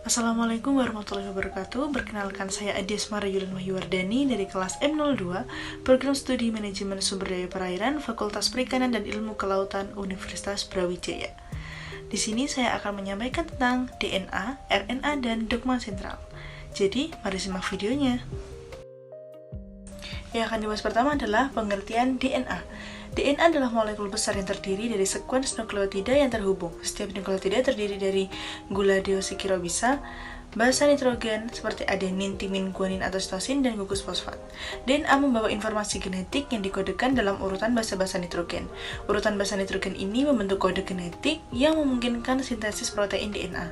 Assalamualaikum warahmatullahi wabarakatuh. Perkenalkan, saya Adiasmara Yulan Wahyuwardani dari kelas M02, Program Studi Manajemen Sumber Daya Perairan, Fakultas Perikanan dan Ilmu Kelautan, Universitas Brawijaya. Di sini saya akan menyampaikan tentang DNA, RNA, dan dogma sentral. Jadi, mari simak videonya. Yang akan dibahas pertama adalah pengertian DNA. DNA adalah molekul besar yang terdiri dari sekuens nukleotida yang terhubung. Setiap nukleotida terdiri dari gula deoksiribosasa, basa nitrogen seperti adenin, timin, guanin atau sitosin, dan gugus fosfat. DNA membawa informasi genetik yang dikodekan dalam urutan basa-basa nitrogen. Urutan basa nitrogen ini membentuk kode genetik yang memungkinkan sintesis protein DNA.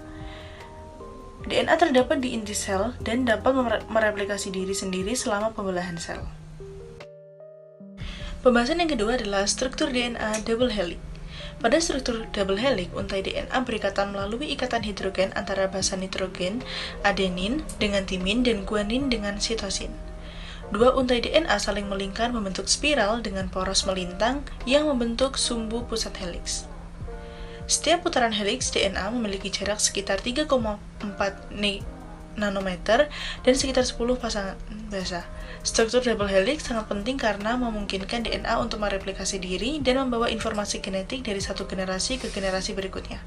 DNA terdapat di inti sel dan dapat mereplikasi diri sendiri selama pembelahan sel. Pembahasan yang kedua adalah struktur DNA double helix. Pada struktur double helix, untai DNA berikatan melalui ikatan hidrogen antara basa nitrogen, adenin, dengan timin, dan guanin dengan sitosin. Dua untai DNA saling melingkar membentuk spiral dengan poros melintang yang membentuk sumbu pusat helix. Setiap putaran helix DNA memiliki jarak sekitar 3,4 nanometer dan sekitar 10 pasangan basa. Struktur double helix sangat penting karena memungkinkan DNA untuk mereplikasi diri dan membawa informasi genetik dari satu generasi ke generasi berikutnya.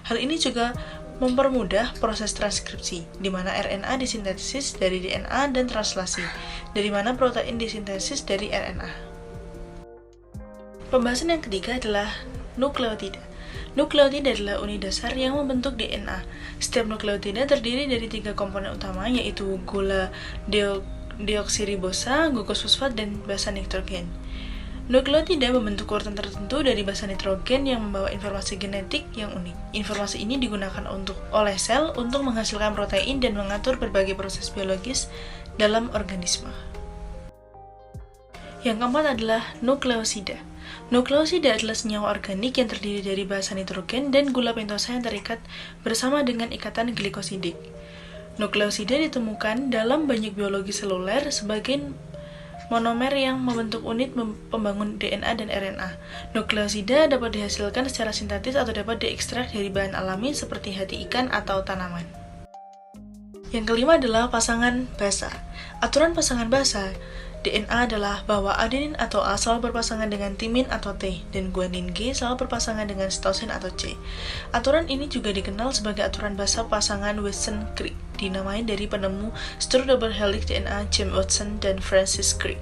Hal ini juga mempermudah proses transkripsi, di mana RNA disintesis dari DNA, dan translasi, dari mana protein disintesis dari RNA. Pembahasan yang ketiga adalah nukleotida. Nukleotida adalah unit dasar yang membentuk DNA. Setiap nukleotida terdiri dari 3 komponen utama, yaitu gula deoksiribosasa, gugus fosfat, dan basa nitrogen. Nukleotida membentuk urutan tertentu dari basa nitrogen yang membawa informasi genetik yang unik. Informasi ini digunakan oleh sel untuk menghasilkan protein dan mengatur berbagai proses biologis dalam organisme. Yang keempat adalah nukleosida. Nukleosida adalah senyawa organik yang terdiri dari basa nitrogen dan gula pentosa yang terikat bersama dengan ikatan glikosidik. Nukleosida ditemukan dalam banyak biologi seluler sebagai monomer yang membentuk unit pembangun DNA dan RNA. Nukleosida dapat dihasilkan secara sintetis atau dapat diekstrak dari bahan alami seperti hati ikan atau tanaman. Yang kelima adalah pasangan basa. Aturan pasangan basa DNA adalah bahwa adenin atau A selalu berpasangan dengan timin atau T, dan guanin G selalu berpasangan dengan sitosin atau C. Aturan ini juga dikenal sebagai aturan basa pasangan Watson-Crick, dinamai dari penemu struktur double helix DNA James Watson dan Francis Crick.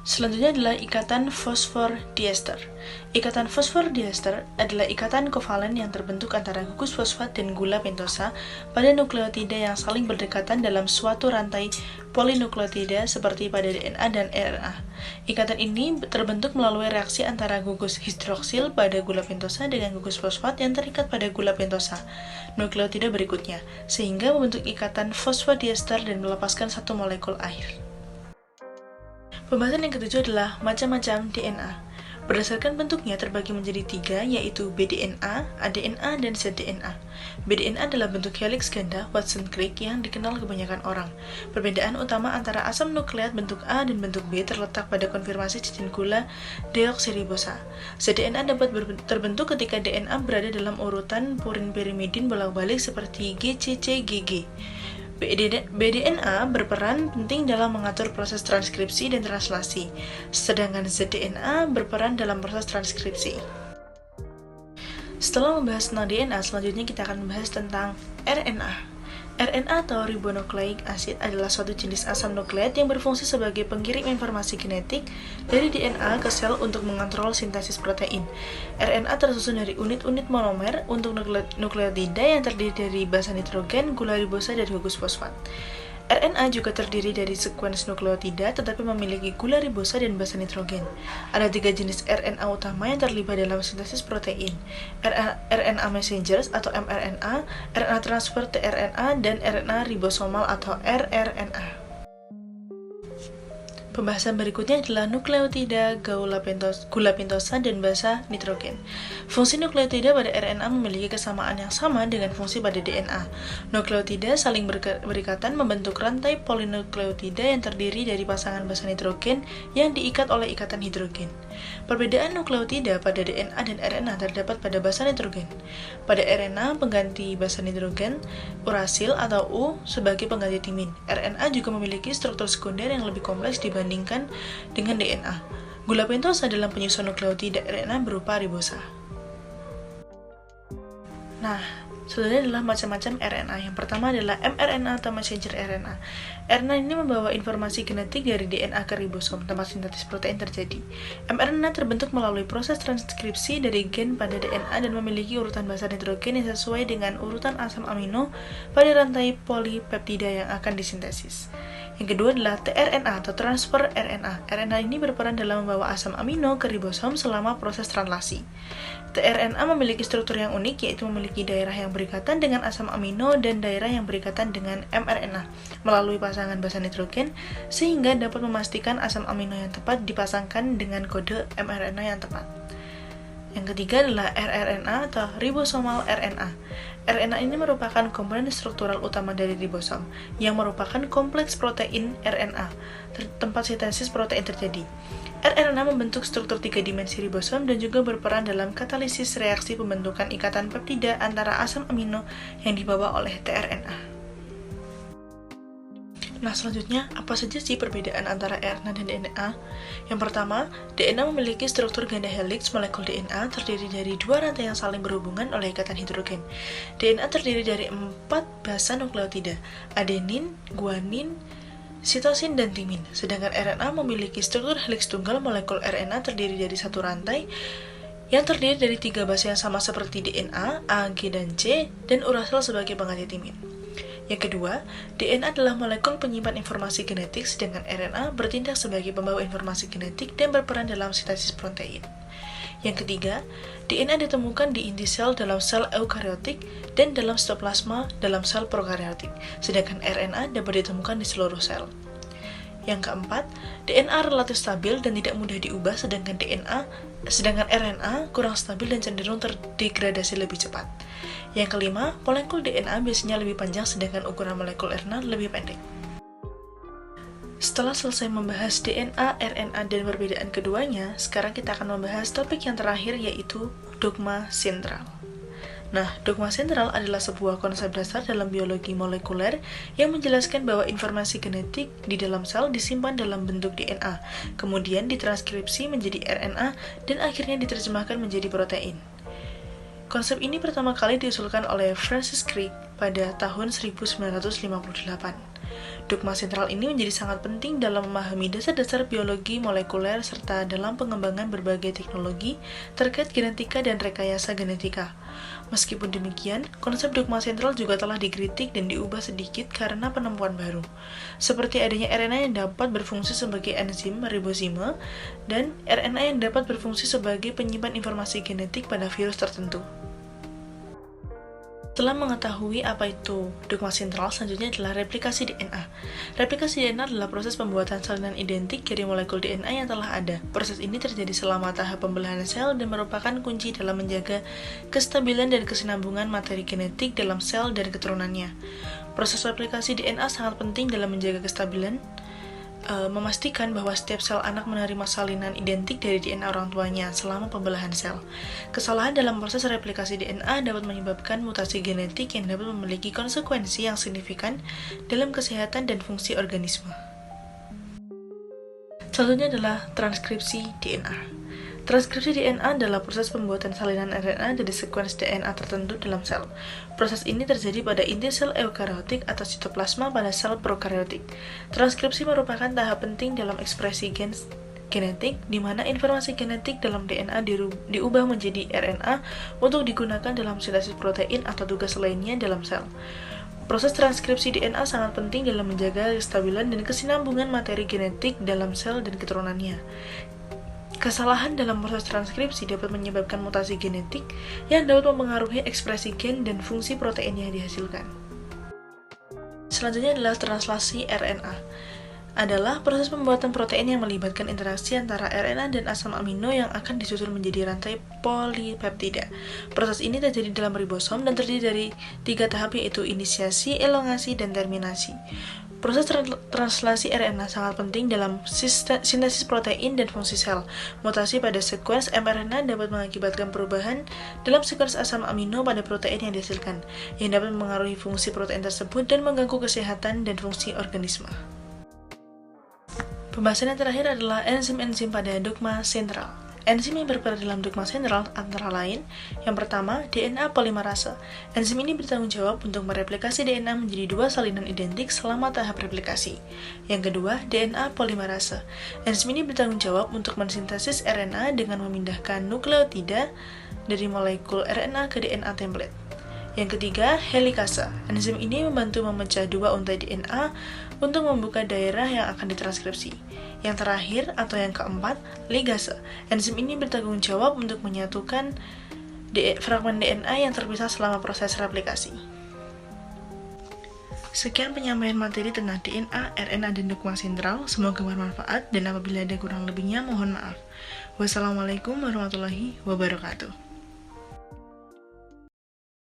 Selanjutnya adalah ikatan fosfodiester. Ikatan fosfodiester adalah ikatan kovalen yang terbentuk antara gugus fosfat dan gula pentosa pada nukleotida yang saling berdekatan dalam suatu rantai polinukleotida seperti pada DNA dan RNA. Ikatan ini terbentuk melalui reaksi antara gugus hidroksil pada gula pentosa dengan gugus fosfat yang terikat pada gula pentosa nukleotida berikutnya, sehingga membentuk ikatan fosfodiester dan melepaskan satu molekul air. Pembahasan yang ketujuh adalah macam-macam DNA. Berdasarkan bentuknya terbagi menjadi 3, yaitu bDNA, aDNA, dan zDNA. bDNA adalah bentuk helix ganda Watson-Crick yang dikenal kebanyakan orang. Perbedaan utama antara asam nukleat bentuk A dan bentuk B terletak pada konfirmasi cincin gula deoksiribosasa. zDNA dapat terbentuk ketika DNA berada dalam urutan purin pirimidin bolak-balik seperti GCC-GG. bDNA berperan penting dalam mengatur proses transkripsi dan translasi, sedangkan zDNA berperan dalam proses transkripsi. Setelah membahas tentang DNA, selanjutnya kita akan membahas tentang RNA. RNA atau ribonucleic acid adalah suatu jenis asam nukleat yang berfungsi sebagai pengirim informasi genetik dari DNA ke sel untuk mengontrol sintesis protein. RNA tersusun dari unit-unit monomer untuk nukleotida yang terdiri dari basa nitrogen, gula ribosa, dan gugus fosfat. RNA juga terdiri dari sekuens nukleotida tetapi memiliki gula ribosa dan basa nitrogen. Ada 3 jenis RNA utama yang terlibat dalam sintesis protein: RNA messengers atau mRNA, RNA transfer tRNA, dan RNA ribosomal atau rRNA. Pembahasan berikutnya adalah nukleotida, gula pentosa, dan basa nitrogen. Fungsi nukleotida pada RNA memiliki kesamaan yang sama dengan fungsi pada DNA. Nukleotida saling berikatan membentuk rantai polinukleotida yang terdiri dari pasangan basa nitrogen yang diikat oleh ikatan hidrogen. Perbedaan nukleotida pada DNA dan RNA terdapat pada basa nitrogen. Pada RNA, pengganti basa nitrogen, urasil atau U sebagai pengganti timin. RNA juga memiliki struktur sekunder yang lebih kompleks dibandingkan dengan DNA. Gula pentosa dalam penyusun nukleotida RNA berupa ribosa. Nah, selanjutnya adalah macam-macam RNA. Yang pertama adalah mRNA atau messenger RNA. RNA ini membawa informasi genetik dari DNA ke ribosom, tempat sintetis protein terjadi. mRNA terbentuk melalui proses transkripsi dari gen pada DNA dan memiliki urutan basa nitrogen yang sesuai dengan urutan asam amino pada rantai polipeptida yang akan disintesis. Yang kedua adalah tRNA atau transfer RNA. RNA ini berperan dalam membawa asam amino ke ribosom selama proses translasi. tRNA memiliki struktur yang unik, yaitu memiliki daerah yang berikatan dengan asam amino dan daerah yang berikatan dengan mRNA melalui pasangan basa nitrogen, sehingga dapat memastikan asam amino yang tepat dipasangkan dengan kode mRNA yang tepat. Yang ketiga adalah rRNA atau ribosomal RNA. RNA ini merupakan komponen struktural utama dari ribosom, yang merupakan kompleks protein RNA, tempat sintesis protein terjadi. rRNA membentuk struktur 3 dimensi ribosom dan juga berperan dalam katalisis reaksi pembentukan ikatan peptida antara asam amino yang dibawa oleh tRNA. Nah, selanjutnya, apa saja sih perbedaan antara RNA dan DNA? Yang pertama, DNA memiliki struktur ganda helix molekul DNA terdiri dari 2 rantai yang saling berhubungan oleh ikatan hidrogen. DNA terdiri dari 4 basa nukleotida, adenin, guanin, sitosin, dan timin. Sedangkan RNA memiliki struktur helix tunggal molekul RNA terdiri dari 1 rantai yang terdiri dari 3 basa yang sama seperti DNA, A, G, dan C, dan urasil sebagai pengganti timin. Yang kedua, DNA adalah molekul penyimpan informasi genetik, sedangkan RNA bertindak sebagai pembawa informasi genetik dan berperan dalam sintesis protein. Yang ketiga, DNA ditemukan di inti sel dalam sel eukariotik dan dalam sitoplasma dalam sel prokariotik, sedangkan RNA dapat ditemukan di seluruh sel. Yang keempat, DNA relatif stabil dan tidak mudah diubah, sedangkan RNA kurang stabil dan cenderung terdegradasi lebih cepat. Yang kelima, molekul DNA biasanya lebih panjang, sedangkan ukuran molekul RNA lebih pendek. Setelah selesai membahas DNA, RNA, dan perbedaan keduanya, sekarang kita akan membahas topik yang terakhir, yaitu dogma sentral. Nah, dogma sentral adalah sebuah konsep dasar dalam biologi molekuler yang menjelaskan bahwa informasi genetik di dalam sel disimpan dalam bentuk DNA, kemudian ditranskripsi menjadi RNA, dan akhirnya diterjemahkan menjadi protein. Konsep ini pertama kali diusulkan oleh Francis Crick pada tahun 1958. Dogma sentral ini menjadi sangat penting dalam memahami dasar-dasar biologi molekuler serta dalam pengembangan berbagai teknologi terkait genetika dan rekayasa genetika. Meskipun demikian, konsep dogma sentral juga telah dikritik dan diubah sedikit karena penemuan baru, seperti adanya RNA yang dapat berfungsi sebagai enzim ribosime dan RNA yang dapat berfungsi sebagai penyimpan informasi genetik pada virus tertentu. Setelah mengetahui apa itu dogma sentral, selanjutnya adalah replikasi DNA. Replikasi DNA adalah proses pembuatan salinan identik dari molekul DNA yang telah ada. Proses ini terjadi selama tahap pembelahan sel dan merupakan kunci dalam menjaga kestabilan dan kesinambungan materi genetik dalam sel dan keturunannya. Proses replikasi DNA sangat penting dalam menjaga kestabilan, memastikan bahwa setiap sel anak menerima salinan identik dari DNA orang tuanya selama pembelahan sel. Kesalahan dalam proses replikasi DNA dapat menyebabkan mutasi genetik yang dapat memiliki konsekuensi yang signifikan dalam kesehatan dan fungsi organisme. Selanjutnya adalah transkripsi DNA. Transkripsi DNA adalah proses pembuatan salinan RNA dari sekuens DNA tertentu dalam sel. Proses ini terjadi pada inti sel eukariotik atau sitoplasma pada sel prokariotik. Transkripsi merupakan tahap penting dalam ekspresi genetik, di mana informasi genetik dalam DNA diubah menjadi RNA untuk digunakan dalam sintesis protein atau tugas lainnya dalam sel. Proses transkripsi DNA sangat penting dalam menjaga kestabilan dan kesinambungan materi genetik dalam sel dan keturunannya. Kesalahan dalam proses transkripsi dapat menyebabkan mutasi genetik yang dapat mempengaruhi ekspresi gen dan fungsi protein yang dihasilkan. Selanjutnya adalah translasi RNA. Adalah proses pembuatan protein yang melibatkan interaksi antara RNA dan asam amino yang akan disusun menjadi rantai polipeptida. Proses ini terjadi dalam ribosom dan terdiri dari 3 tahap, yaitu inisiasi, elongasi, dan terminasi. Proses translasi RNA sangat penting dalam sintesis protein dan fungsi sel. Mutasi pada sekuens mRNA dapat mengakibatkan perubahan dalam sekuens asam amino pada protein yang dihasilkan, yang dapat mempengaruhi fungsi protein tersebut dan mengganggu kesehatan dan fungsi organisme. Pembahasan yang terakhir adalah enzim-enzim pada dogma sentral. Enzim yang berperan dalam dogma sentral antara lain, yang pertama, DNA polimerase. Enzim ini bertanggung jawab untuk mereplikasi DNA menjadi dua salinan identik selama tahap replikasi. Yang kedua, DNA polimerase. Enzim ini bertanggung jawab untuk mensintesis RNA dengan memindahkan nukleotida dari molekul RNA ke DNA template. Yang ketiga, helikase. Enzim ini membantu memecah dua untai DNA untuk membuka daerah yang akan ditranskripsi. Yang terakhir atau yang keempat, ligase. Enzim ini bertanggung jawab untuk menyatukan fragmen DNA yang terpisah selama proses replikasi. Sekian penyampaian materi tentang DNA, RNA, dan dogma sentral. Semoga bermanfaat, dan apabila ada kurang lebihnya mohon maaf. Wassalamualaikum warahmatullahi wabarakatuh.